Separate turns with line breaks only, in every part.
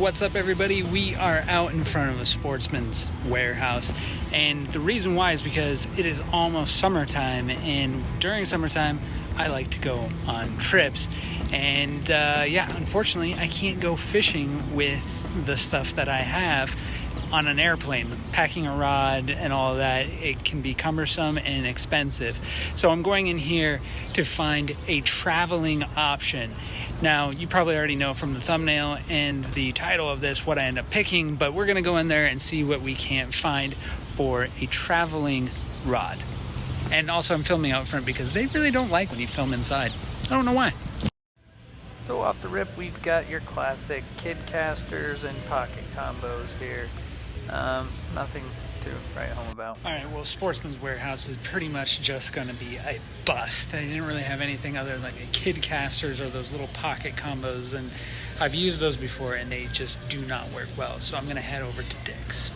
What's up, everybody? We are out in front of a Sportsman's Warehouse, and the reason why is because it is almost summertime, and during summertime I like to go on trips, and unfortunately I can't go fishing with the stuff that I have on an airplane. Packing a rod and all of that, it can be cumbersome and expensive. So I'm going in here to find a traveling option. Now, you probably already know from the thumbnail and the title of this what I end up picking, but we're gonna go in there and see what we can't find for a traveling rod. And also I'm filming out front because they really don't like when you film inside. I don't know why. So off the rip, we've got your classic kid casters and pocket combos here. Nothing to write home about. All right, well, Sportsman's Warehouse is pretty much just going to be a bust. They didn't really have anything other than like a kid casters or those little pocket combos, and I've used those before and they just do not work well. So I'm going to head over to Dick's.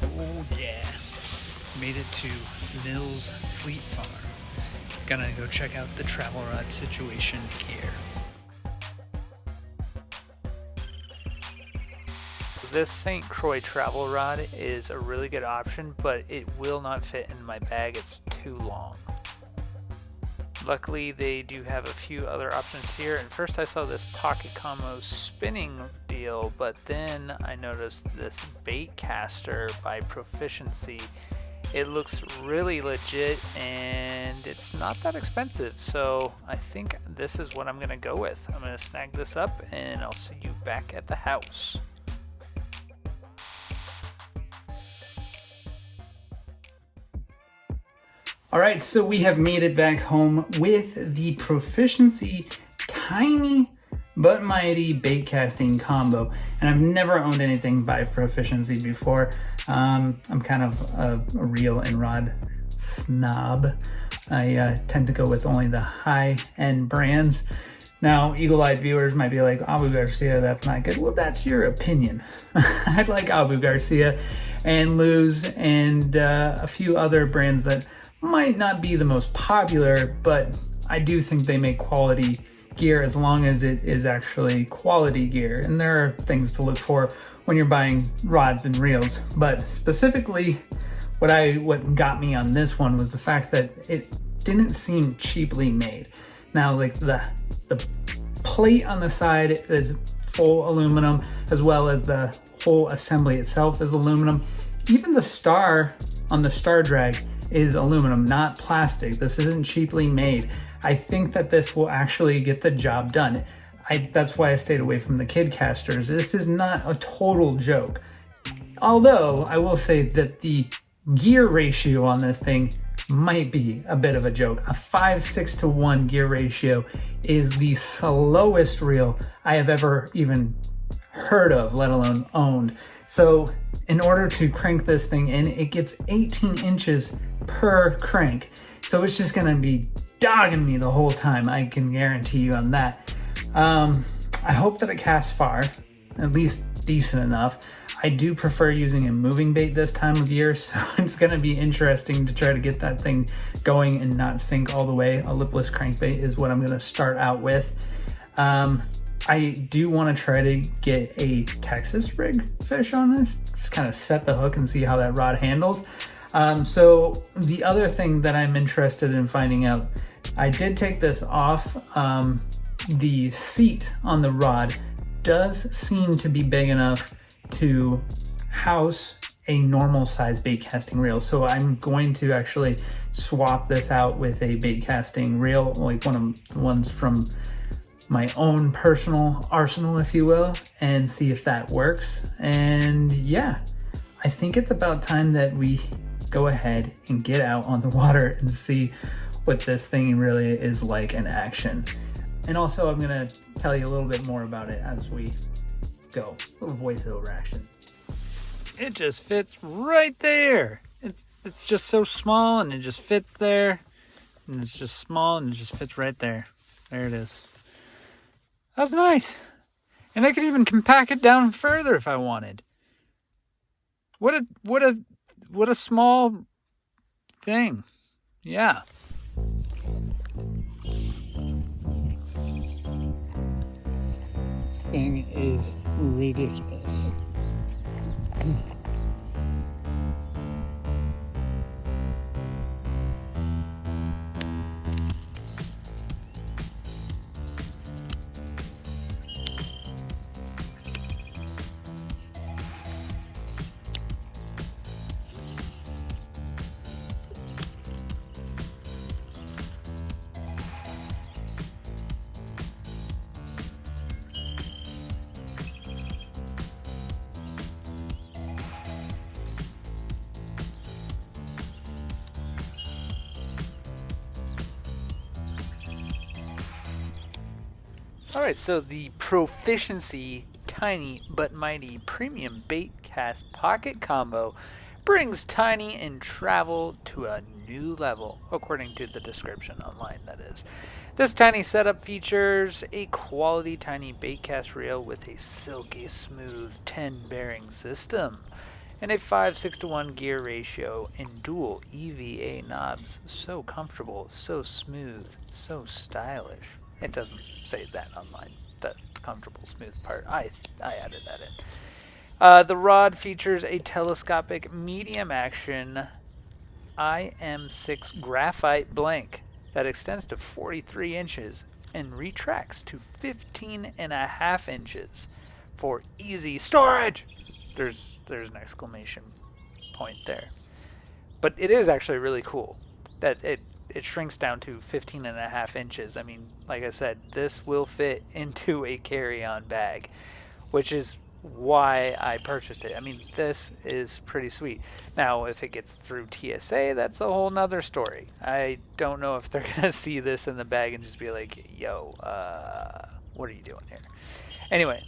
Oh yeah, made it to Mills Fleet Farm. Gonna go check out the travel rod situation here. This St. Croix travel rod is a really good option, but it will not fit in my bag. It's too long. Luckily, they do have a few other options here. And first I saw this pocket combo spinning deal, but then I noticed this baitcaster by Proficiency. It looks really legit and it's not that expensive, so I think this is what I'm gonna go with. I'm gonna snag this up and I'll see you back at the house. All right, so we have made it back home with the Proficiency Tiny but Mighty Baitcasting combo, and I've never owned anything by Proficiency before. I'm kind of a reel and rod snob. I tend to go with only the high-end brands. Now, eagle-eyed viewers might be like, Abu Garcia, that's not good. Well, that's your opinion. I like Abu Garcia and Luz and a few other brands that might not be the most popular, but I do think they make quality gear as long as it is actually quality gear. And there are things to look for when you're buying rods and reels. But specifically, what got me on this one was the fact that it didn't seem cheaply made. Now, like the plate on the side is full aluminum, as well as the whole assembly itself is aluminum. Even the star on the star drag is aluminum, not plastic. This isn't cheaply made. I think that this will actually get the job done. That's why I stayed away from the kid casters. This is not a total joke. Although I will say that the gear ratio on this thing might be a bit of a joke. A 5:6 to 1 gear ratio is the slowest reel I have ever even heard of, let alone owned. So in order to crank this thing in, it gets 18 inches per crank. So it's just gonna be dogging me the whole time, I can guarantee you on that. I hope that it casts far, at least decent enough. I do prefer using a moving bait this time of year, so it's gonna be interesting to try to get that thing going and not sink all the way. A lipless crankbait is what I'm gonna start out with. I do want to try to get a Texas rig fish on this, just kind of set the hook and see how that rod handles. So the other thing that I'm interested in finding out, I did take this off. The seat on the rod does seem to be big enough to house a normal size bait casting reel. So I'm going to actually swap this out with a bait casting reel, like one of the ones from my own personal arsenal, if you will, and see if that works. And yeah, I think it's about time that we go ahead and get out on the water and see what this thing really is like in action. And also I'm gonna tell you a little bit more about it as we go. A little voiceover action. It just fits right there. It's just so small and it just fits there. And it's just small and it just fits right there. There it is. That's nice. And I could even compact it down further if I wanted. What a small thing. Yeah. thing is ridiculous. Alright, so the Proficiency Tiny but Mighty Premium Baitcast Pocket Combo brings Tiny and travel to a new level, according to the description online, that is. This tiny setup features a quality tiny baitcast reel with a silky smooth 10 bearing system and a 5:6:1 gear ratio and dual EVA knobs. So comfortable, so smooth, so stylish. It doesn't say that online, that comfortable, smooth part. I added that in. The rod features a telescopic medium action IM6 graphite blank that extends to 43 inches and retracts to 15.5 inches for easy storage. There's an exclamation point there. But it is actually really cool that it shrinks down to 15.5 inches. I mean, like I said, this will fit into a carry-on bag, which is why I purchased it. I mean, this is pretty sweet. Now, if it gets through TSA, that's a whole nother story. I don't know if they're going to see this in the bag and just be like, yo, what are you doing here? Anyway,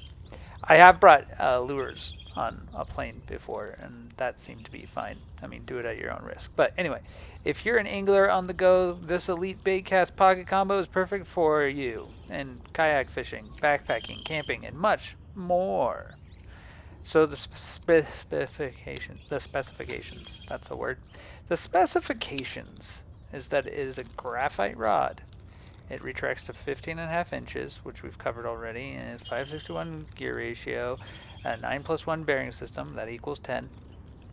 I have brought lures on a plane before, and that seemed to be fine. I mean, do it at your own risk. But anyway, if you're an angler on the go, this Elite Baitcast Pocket Combo is perfect for you. And kayak fishing, backpacking, camping, and much more. So the specifications, that's a word. The specifications is that it is a graphite rod. It retracts to 15.5 inches, which we've covered already, and it's 5:6:1 gear ratio, a 9+1 bearing system, that equals 10.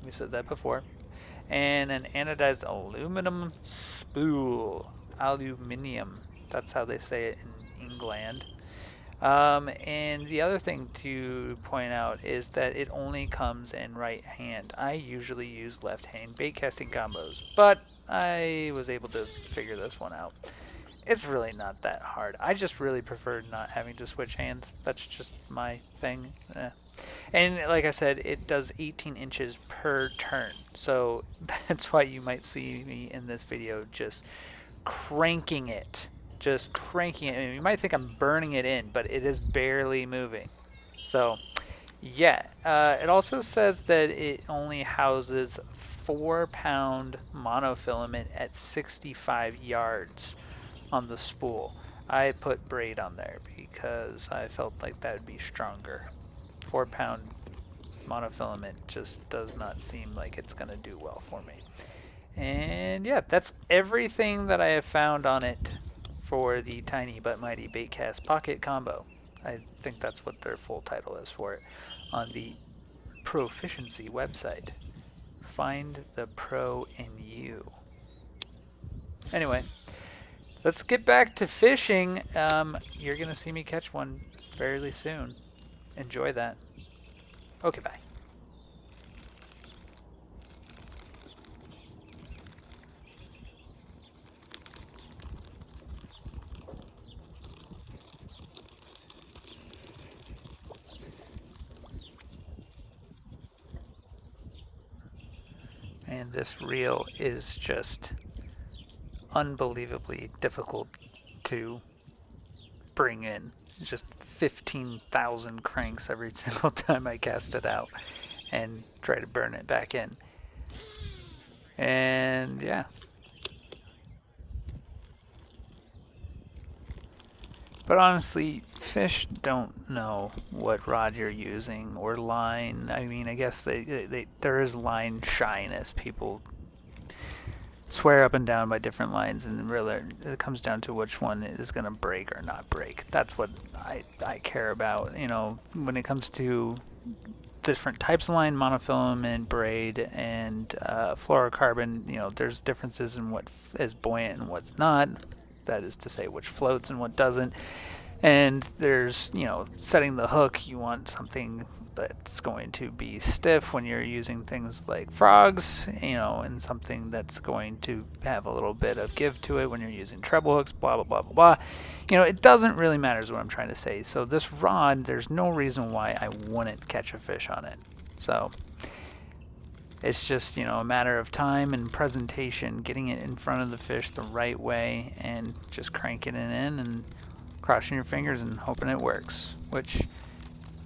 We said that before. And an anodized aluminum spool. Aluminium. That's how they say it in England. And the other thing to point out is that it only comes in right hand. I usually use left hand baitcasting combos, but I was able to figure this one out. It's really not that hard. I just really prefer not having to switch hands. That's just my thing. And like I said, it does 18 inches per turn. So that's why you might see me in this video just cranking it. Just cranking it. And you might think I'm burning it in, but it is barely moving. So yeah. It also says that it only houses 4-pound monofilament at 65 yards on the spool. I put braid on there because I felt like that would be stronger. 4-pound monofilament just does not seem like it's going to do well for me. And yeah, that's everything that I have found on it for the Tiny but Mighty Baitcast Pocket Combo. I think that's what their full title is for it on the Proficiency website. Find the pro in you. Anyway, let's get back to fishing. You're going to see me catch one fairly soon. Enjoy that. Okay, bye. And this reel is just unbelievably difficult to bring in. It's just 15,000 cranks every single time I cast it out and try to burn it back in. And yeah. But honestly, fish don't know what rod you're using or line. I mean, I guess there is line shyness. People
swear up and down by different lines, and really it comes down to which one is going to break or not break. That's what I care about. You know, when it comes to different types of line, monofilament, braid, and fluorocarbon, you know, there's differences in what is buoyant and what's not. That is to say, which floats and what doesn't. And there's, you know, setting the hook, you want something that's going to be stiff when you're using things like frogs, you know, and something that's going to have a little bit of give to it when you're using treble hooks, blah, blah, blah, blah, blah. You know, it doesn't really matter is what I'm trying to say. So this rod, there's no reason why I wouldn't catch a fish on it. So it's just, you know, a matter of time and presentation, getting it in front of the fish the right way and just cranking it in and crossing your fingers and hoping it works, which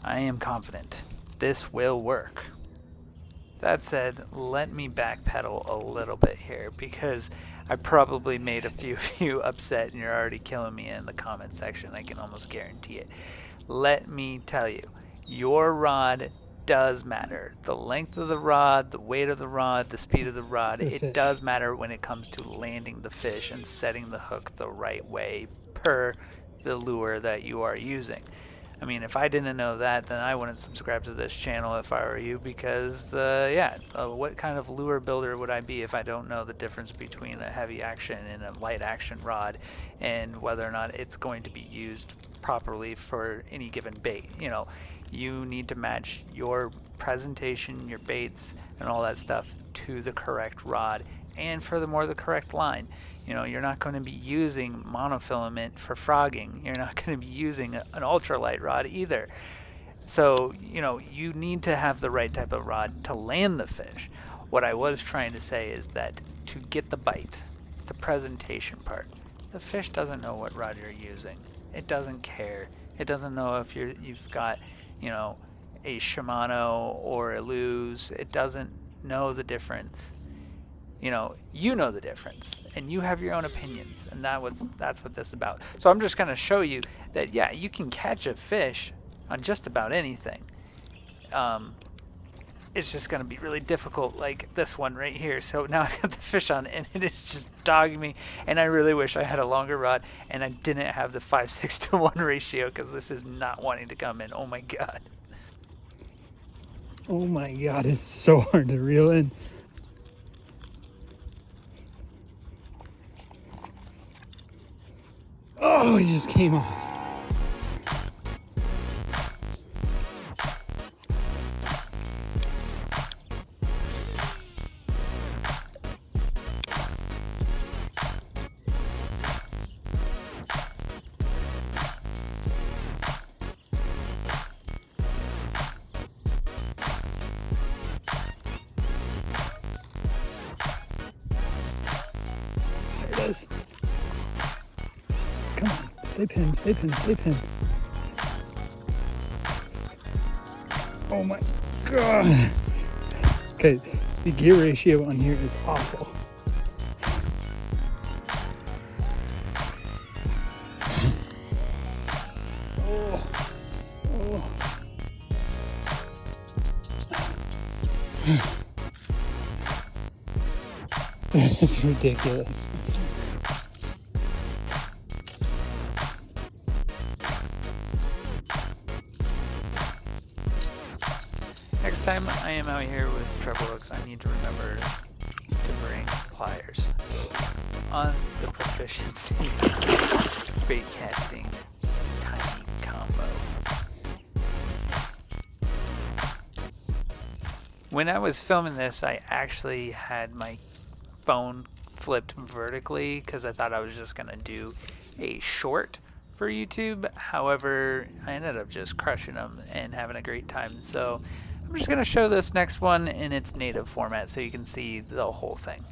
I am confident this will work. That said, let me backpedal a little bit here because I probably made a few of you upset and you're already killing me in the comment section. I can almost guarantee it. Let me tell you, your rod does matter. The length of the rod, the weight of the rod, the speed of the rod, it does matter when it comes to landing the fish and setting the hook the right way per the lure that you are using. I mean, if I didn't know that, then I wouldn't subscribe to this channel if I were you because, what kind of lure builder would I be if I don't know the difference between a heavy action and a light action rod and whether or not it's going to be used properly for any given bait? You know, you need to match your presentation, your baits, and all that stuff to the correct rod and furthermore the correct line. You know, you're not going to be using monofilament for frogging. You're not going to be using an ultralight rod either. So, you know, you need to have the right type of rod to land the fish. What I was trying to say is that to get the bite, the presentation part, the fish doesn't know what rod you're using. It doesn't care. It doesn't know if you've got, you know, a Shimano or a Lew's. It doesn't know the difference. You know the difference, and you have your own opinions, and that's what this is about. So I'm just going to show you that, yeah, you can catch a fish on just about anything. It's just going to be really difficult, like this one right here. So now I've got the fish on, and it is just dogging me, and I really wish I had a longer rod, and I didn't have the 5:6 to 1 ratio, because this is not wanting to come in. Oh my god.
Oh my god, it's so hard to reel in. Oh, he just came off. There it is. Come on, stay pinned, stay pinned, stay pinned. Oh my god. Okay, the gear ratio on here is awful. That is ridiculous.
Next time I am out here with treble hooks, I need to remember to bring pliers. On the Proficiency Baitcasting Tiny Combo. When I was filming this, I actually had my phone flipped vertically because I thought I was just going to do a short for YouTube. However, I ended up just crushing them and having a great time. So I'm just going to show this next one in its native format so you can see the whole thing.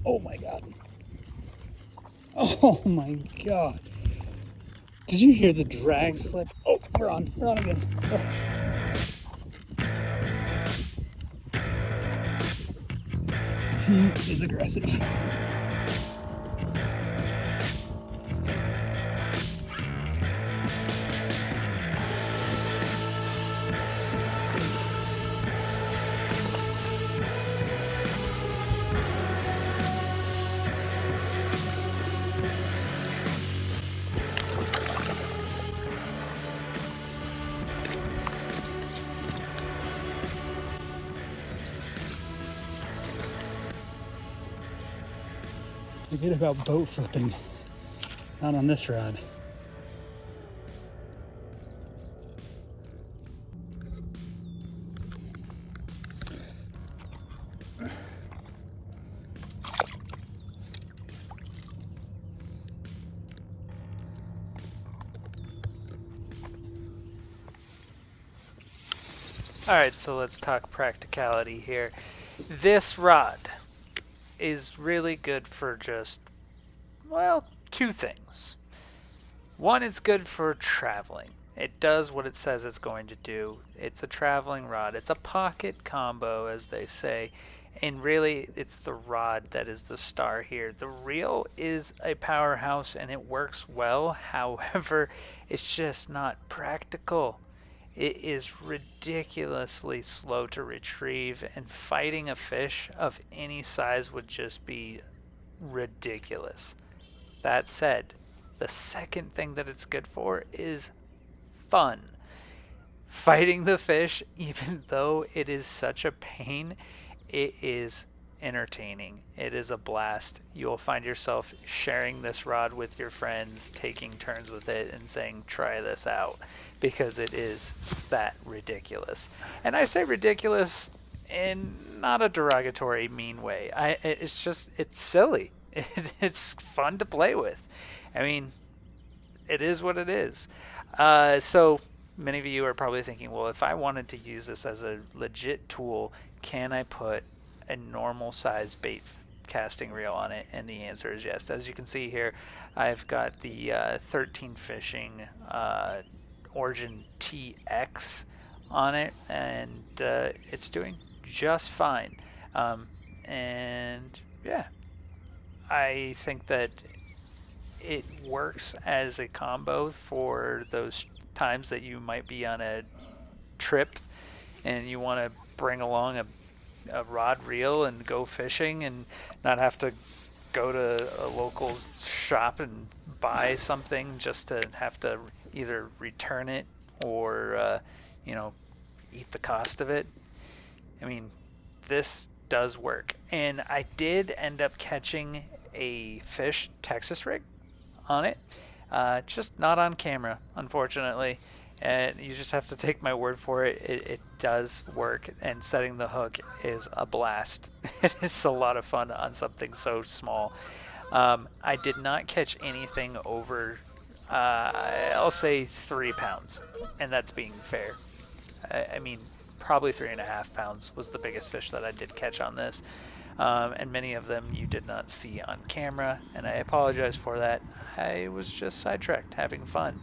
Oh my god. Oh my god. Did you hear the drag slip? Oh, we're on again. Oh. He is aggressive. Forget about boat flipping. Not on this rod.
Alright, so let's talk practicality here. This rod is really good for just, well, two things. One, it's good for traveling. It does what it says it's going to do. It's a traveling rod. It's a pocket combo, as they say. And really, it's the rod that is the star here. The reel is a powerhouse and it works well. However, it's just not practical. It is ridiculously slow to retrieve, and fighting a fish of any size would just be ridiculous. That said, the second thing that it's good for is fun. Fighting the fish, even though it is such a pain, it is entertaining. It is a blast. You'll find yourself sharing this rod with your friends, taking turns with it and saying, try this out, because it is that ridiculous. And I say ridiculous in not a derogatory, mean way. It's silly. It's fun to play with. I mean, it is what it is. So many of you are probably thinking, well, if I wanted to use this as a legit tool, can I put a normal size bait casting reel on it? And the answer is yes. As you can see here, I've got the 13 Fishing Origin TX on it, and it's doing just fine. And yeah, I think that it works as a combo for those times that you might be on a trip and you want to bring along a rod reel and go fishing and not have to go to a local shop and buy something just to have to either return it or eat the cost of it. I mean, this does work. And I did end up catching a fish Texas rig on it, just not on camera, unfortunately. And you just have to take my word for it. It does work, and setting the hook is a blast. It's a lot of fun on something so small. I did not catch anything over, I'll say 3 pounds, and that's being fair. I mean, probably 3.5 pounds was the biggest fish that I did catch on this. And many of them you did not see on camera, and I apologize for that. I was just sidetracked, having fun.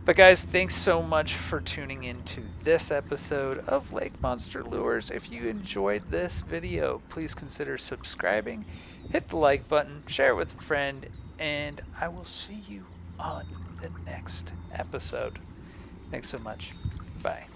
But guys, thanks so much for tuning into this episode of Lake Monster Lures. If you enjoyed this video, please consider subscribing, hit the like button, share it with a friend, and I will see you on the next episode. Thanks so much. Bye.